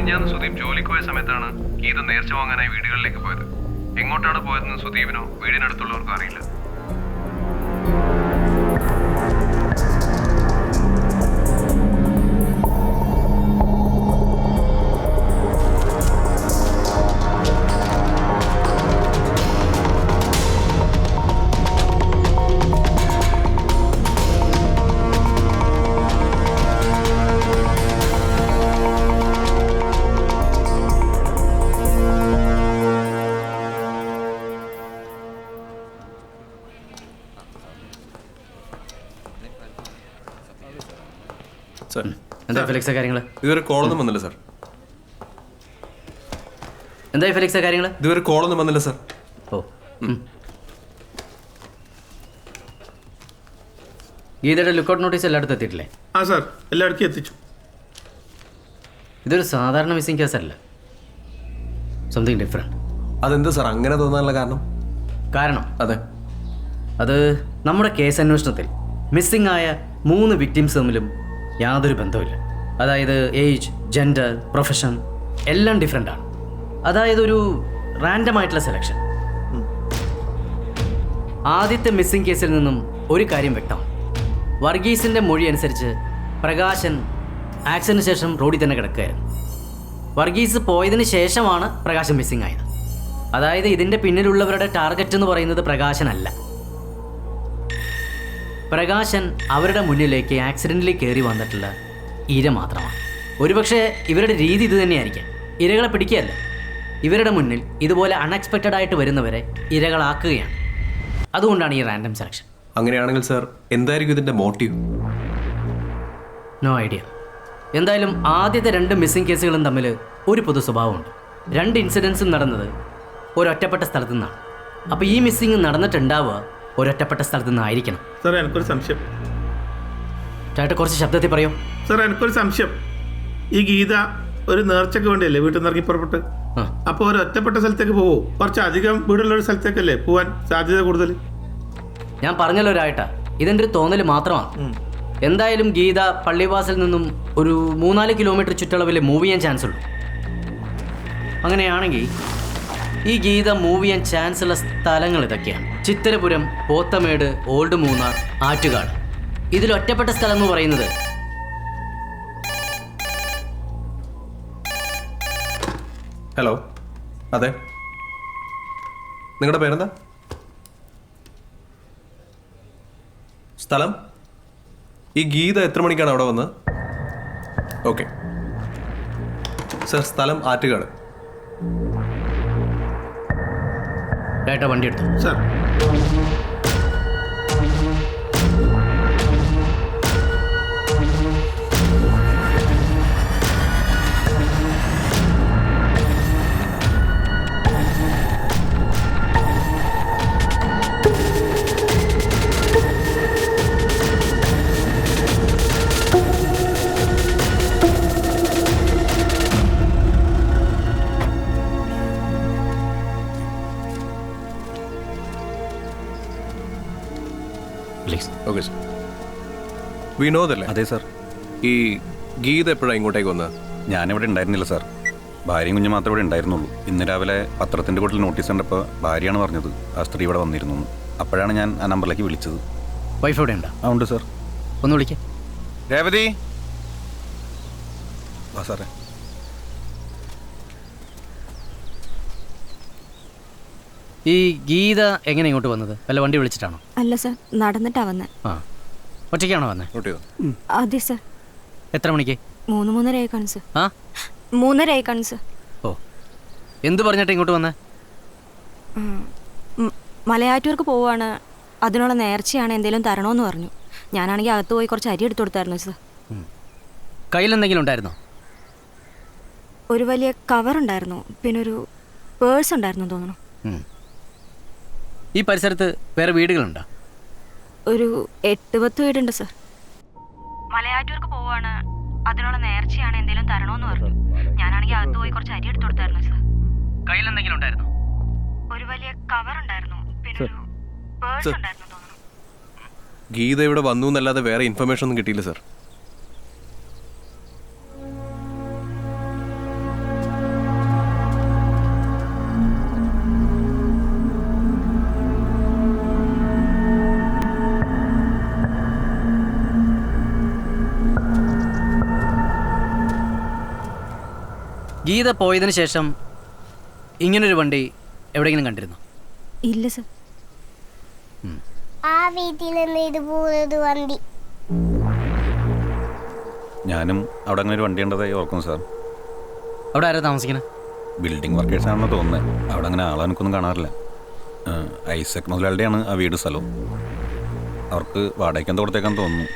മിനിഞ്ഞാന്ന് സുദീപ് ജോലിക്ക് പോയ സമയത്താണ് ഗീത നേർച്ച വാങ്ങാനായി വീടുകളിലേക്ക് പോയത്. എങ്ങോട്ടാണ് പോയതെന്ന് സുദീപിനോ വീടിനടുത്തുള്ളവർക്കും അറിയില്ല. എന്താ ഫെലിക്സ് കാര്യങ്ങൾ? ഇതുവരെ കോളൊന്നും വന്നില്ല സാർ. എന്താ ഫെലിക്സ് കാര്യങ്ങൾ? ഇതുവരെ കോളൊന്നും വന്നില്ല സാർ. ഓ, ഗീതയുടെ ലുക്കൗട്ട് നോട്ടീസ് എല്ലായിടത്തും എത്തിയിട്ടില്ലേ? ആ സാർ, എല്ലായിടത്തും എത്തിച്ചു. ഇതൊരു സാധാരണ മിസ്സിംഗ് കേസല്ല, സംതിങ് ഡിഫറെൻറ്റ്. അതെന്താ സാർ അങ്ങനെ തോന്നാനുള്ള കാരണം? അതെ, അത് നമ്മുടെ കേസ് അന്വേഷണത്തിൽ മിസ്സിംഗ് ആയ 3 വിക്ടിംസ് തമ്മിലും യാതൊരു ബന്ധവുമില്ല. അതായത് ഏജ്, ജെൻഡർ, പ്രൊഫഷൻ എല്ലാം ഡിഫറെൻ്റ് ആണ്. അതായത് ഒരു റാൻഡം ആയിട്ടുള്ള സെലക്ഷൻ. ആദ്യത്തെ മിസ്സിംഗ് കേസിൽ നിന്നും ഒരു കാര്യം വ്യക്തമാണ്. വർഗീസിൻ്റെ മൊഴി അനുസരിച്ച് പ്രകാശൻ ആക്സിഡൻറ്റിന് ശേഷം റോഡിൽ തന്നെ കിടക്കുകയായിരുന്നു. വർഗീസ് പോയതിന് ശേഷമാണ് പ്രകാശൻ മിസ്സിംഗ് ആയത്. അതായത് ഇതിൻ്റെ പിന്നിലുള്ളവരുടെ ടാർഗറ്റ് എന്ന് പറയുന്നത് പ്രകാശനല്ല. പ്രകാശൻ അവരുടെ മുന്നിലേക്ക് ആക്സിഡൻ്റിൽ കയറി വന്നിട്ടുള്ള ഇര മാത്രമാണ്. ഒരുപക്ഷെ ഇവരുടെ രീതി ഇത് തന്നെയായിരിക്കാം. ഇരകളെ പിടിക്കുകയല്ല, ഇവരുടെ മുന്നിൽ ഇതുപോലെ അൺഎക്സ്പെക്റ്റഡ് ആയിട്ട് വരുന്നവരെ ഇരകളാക്കുകയാണ്. അതുകൊണ്ടാണ് ഈ റാൻഡം സെലക്ഷൻ. അങ്ങനെയാണെങ്കിൽ സാർ എന്തായിരിക്കും ഇതിൻ്റെ മോട്ടീവ്? No idea. എന്തായാലും ആദ്യത്തെ 2 മിസ്സിംഗ് കേസുകളും തമ്മിൽ ഒരു പൊതു സ്വഭാവമുണ്ട്. 2 ഇൻസിഡൻസും നടന്നത് ഒരൊറ്റപ്പെട്ട സ്ഥലത്തു നിന്നാണ്. അപ്പോൾ ഈ മിസ്സിംഗ് നടന്നിട്ടുണ്ടാവുക ഒരൊറ്റപ്പെട്ട സ്ഥലത്തു നിന്നായിരിക്കണം. സാർ, എനിക്കൊരു സംശയം. ചേട്ടാ, കുറച്ച് ശബ്ദത്തിൽ പറയൂ. സാർ, എനിക്കൊരു സംശയം. ഈ ഗീത ഒരു നേർച്ചയ്ക്ക് വേണ്ടിയല്ലേ വീട്ടിൽ നിന്ന് ഇറങ്ങി പുറപ്പെട്ട്? അപ്പോൾ ഒരു ഒറ്റപ്പെട്ട സ്ഥലത്തേക്ക് പോവോ? കുറച്ച് അധികം വീടുള്ള ഒരു സ്ഥലത്തേക്കല്ലേ പോവാൻ സാധ്യത കൂടുതൽ? ഞാൻ പറഞ്ഞല്ലോ ഒരായിട്ടാ, ഇതെൻ്റെ ഒരു തോന്നൽ മാത്രമാണ്. എന്തായാലും ഗീത പള്ളിവാസൽ നിന്നും ഒരു 3-4 കിലോമീറ്റർ ചുറ്റളവിൽ മൂവ് ചെയ്യാൻ ചാൻസ് ഉള്ളൂ. അങ്ങനെയാണെങ്കിൽ ഈ ഗീത മൂവ് ചെയ്യാൻ ചാൻസ് ഉള്ള സ്ഥലങ്ങൾ ഇതൊക്കെയാണ്: ചിത്തരപുരം, പോത്തമേട്, ഓൾഡ് മൂന്നാർ, ആറ്റുകാട്. ഇതിൽ ഒറ്റപ്പെട്ട സ്ഥലം എന്ന് പറയുന്നത് ഹലോ, അതെ, നിങ്ങളുടെ പേരെന്താ? സ്ഥലം? ഈ ഗീത എത്ര മണിക്കാണ് അവിടെ വന്നത്? ഓക്കെ സർ, സ്ഥലം ആറ്റുകാട്. ചേട്ടാ, വണ്ടി എടുത്തു. Sir, okay sir. വിനോദല്ലേ? അതെ സാർ. ഈ ഗീത എപ്പോഴാണ് ഇങ്ങോട്ടേക്ക് വന്നത്? ഞാനിവിടെ ഉണ്ടായിരുന്നില്ല സാർ. ഭാര്യയും കുഞ്ഞും മാത്രമേ ഇവിടെ ഉണ്ടായിരുന്നുള്ളൂ. ഇന്ന് രാവിലെ പത്രത്തിൻ്റെ കൂട്ടിൽ നോട്ടീസ് കണ്ടപ്പോൾ ഭാര്യയാണ് പറഞ്ഞത് ആ സ്ത്രീ ഇവിടെ വന്നിരുന്നു. അപ്പോഴാണ് ഞാൻ ആ നമ്പറിലേക്ക് വിളിച്ചത്. വൈഫ് ഇവിടെ ഉണ്ടോ? ആ, ഉണ്ട് സാർ. ഒന്ന് വിളിക്കേ. രേവതി, വാ സാറേ. ഈ ഗീത എങ്ങനെ ഇങ്ങോട്ട് വന്നത്? വല്ല വണ്ടി വിളിച്ചിട്ടാണോ? അല്ല സർ, നടന്നിട്ടാ വന്നത്. ആ, ഒറ്റയ്ക്കാണോ വന്നത്? നോട്ട് ചെയ്തോ? അതെ സർ. എത്ര മണിക്ക്? 3:30 കാണും സർ. ആ, 3:30 കാണും സർ. ഓ, എന്ത് പറഞ്ഞിട്ട് ഇങ്ങോട്ട് വന്നേ? മലയാറ്റൂർക്ക് പോവാണ്, അതിനുള്ള നേർച്ചയാണ്, എന്തെങ്കിലും തരണമെന്ന് പറഞ്ഞു. ഞാനാണെങ്കിൽ അകത്ത് പോയി കുറച്ച് അരി എടുത്തു കൊടുത്തായിരുന്നു സർ. കയ്യിൽ എന്തെങ്കിലും ഉണ്ടായിരുന്നോ? ഒരു വലിയ കവർ ഉണ്ടായിരുന്നു, പിന്നെ ഒരു പേഴ്സ് ഉണ്ടായിരുന്നു തോന്നുന്നു. ഈ പരിസരത്ത് വേറെ വീടുകളുണ്ടോ? ഒരു 8-10 വീടുണ്ട് സർ. മലയാറ്റൂർക്ക് പോവാണ്, അതിനുള്ള നേർച്ചയാണ്, എന്തെങ്കിലും തരണമെന്ന് പറഞ്ഞു. ഞാനാണെങ്കിൽ അകത്ത് പോയി കുറച്ച് അരി എടുത്തു കൊടുത്തായിരുന്നു സർ. കയ്യിൽ എന്തെങ്കിലും ഉണ്ടായിരുന്നോ? ഒരു വലിയ കവർ ഉണ്ടായിരുന്നു, പിന്നെ ഒരു പേഴ്സ് ഉണ്ടായിരുന്നു തോന്നുന്നു. ഗീത ഇവിടെ വന്നു എന്നല്ലാതെ വേറെ ഇൻഫർമേഷൻ ഒന്നും കിട്ടിയില്ല സർ. ഗീത പോയതിന് ശേഷം ഇങ്ങനൊരു വണ്ടി എവിടെയെങ്കിലും കണ്ടിരുന്നു? ഇല്ല സർ. ആ വീട്ടിൽ നിന്ന് ഇതുപോലൊരു വണ്ടി. ഞാനും അവിടെ അങ്ങനെ ഒരു വണ്ടി ഉണ്ടതായി ഓർക്കുന്നു സാർ. അവിടെ ആരാ താമസിക്കുന്നത്? ബിൽഡിംഗ് വർക്കേഴ്സ് ആണെന്ന് തോന്നുന്നത്. അവിടെ അങ്ങനെ ആളെ എനിക്കൊന്നും കാണാറില്ല. ഐസക് മുതലാളിയുടെയാണ് ആ വീട് സ്ഥലവും. അവർക്ക് വാടകയ്ക്ക് എന്തോ കൊടുത്തേക്കാൻ തോന്നുന്നു.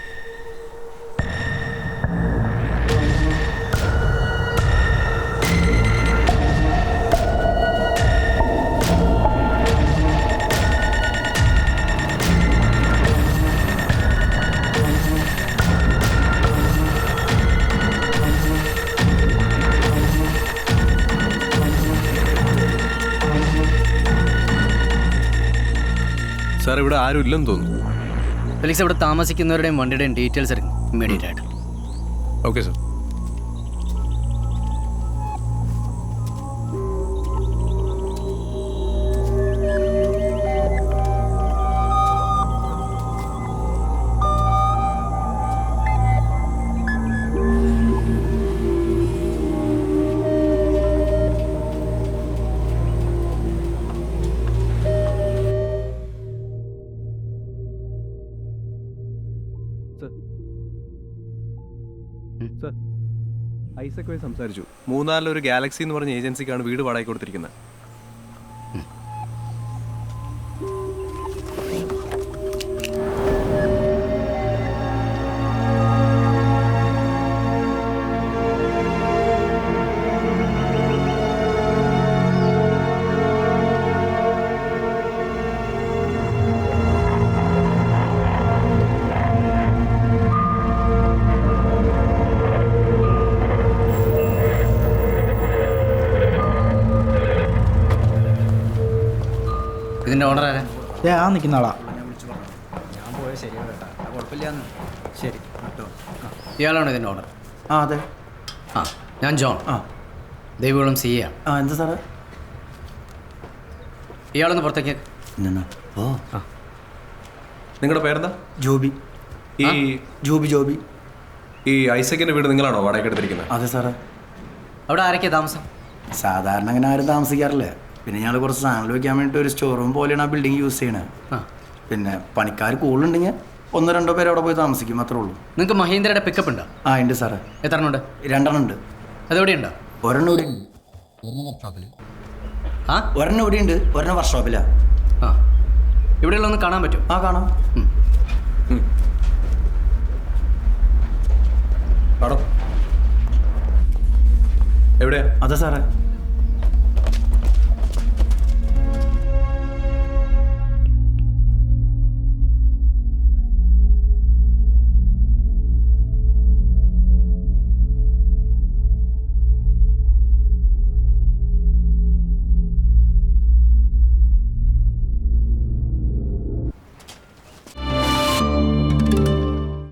സാർ ഇവിടെ ആരും ഇല്ലെന്ന് തോന്നുന്നു. ഫെലിക്സ്, ഇവിടെ താമസിക്കുന്നവരുടെയും വണ്ടിയുടെയും ഡീറ്റെയിൽസ് എടുക്കും ഇമ്മീഡിയറ്റ് ആയിട്ട്. Okay sir. സാർ, ഐസക്കുമായി സംസാരിച്ചു. മൂന്നാറിലൊരു ഗാലക്സി എന്ന് പറഞ്ഞ ഏജൻസിക്കാണ് വീട് വാടകയ്ക്ക് കൊടുത്തിരിക്കുന്നത്. ഇതിൻ്റെ ഓണർ ആരാ? ആ നിൽക്കുന്ന ആളാ. ഞാൻ പോയ ശരിയാണ് കേട്ടോ, കുഴപ്പമില്ലാന്ന്. ശരി, ഇയാളാണോ ഇതിൻ്റെ ഓണർ? ആ അതെ. ആ, ഞാൻ ജോൺ. ആ ദൈവകുളം സി എ ആണ്. ആ എന്താ സാറേ? ഇയാളൊന്ന് പുറത്തേക്ക്. ഓ ആ, നിങ്ങളുടെ പേരെന്താ? ജോബി. ഈ ജോബി. ഈ ഐസക്കിന്റെ വീട് നിങ്ങളാണോ വാടകയ്ക്ക് എടുത്തിരിക്കുന്നത്? അതെ സാറേ. അവിടെ ആരൊക്കെയാ താമസം? സാധാരണ അങ്ങനെ ആരും താമസിക്കാറില്ല. പിന്നെ ഞങ്ങൾ കുറച്ച് സാധനങ്ങൾ വെക്കാൻ വേണ്ടിയിട്ട് ഒരു സ്റ്റോർ റൂം പോലെയാണ് ആ ബിൽഡിംഗ് യൂസ് ചെയ്യണത്. ആ, പിന്നെ പണിക്കാർ കൂടുതലുണ്ടെങ്കിൽ 1-2 പേര് അവിടെ പോയി താമസിക്കും, അത്രേ ഉള്ളൂ. നിങ്ങൾക്ക് മഹീന്ദ്രയുടെ പിക്കപ്പ് ഉണ്ടോ? ആ ഉണ്ട് സാറേ. എത്ര ഉണ്ട്? 2 ഉണ്ട്. അതെവിടെയുണ്ടോ? ഒരെണ്ണം ഇവിടെ ഉണ്ട്. ആ, ഒരെണ്ണം ഇവിടെ ഉണ്ട്, ഒരെണ്ണം വർക്ക്ഷോപ്പിലാ. ആ, ഇവിടെയുള്ള ഒന്ന് കാണാൻ പറ്റും? ആ കാണാം. പാടോ എവിടെയാ? അതെ സാറേ.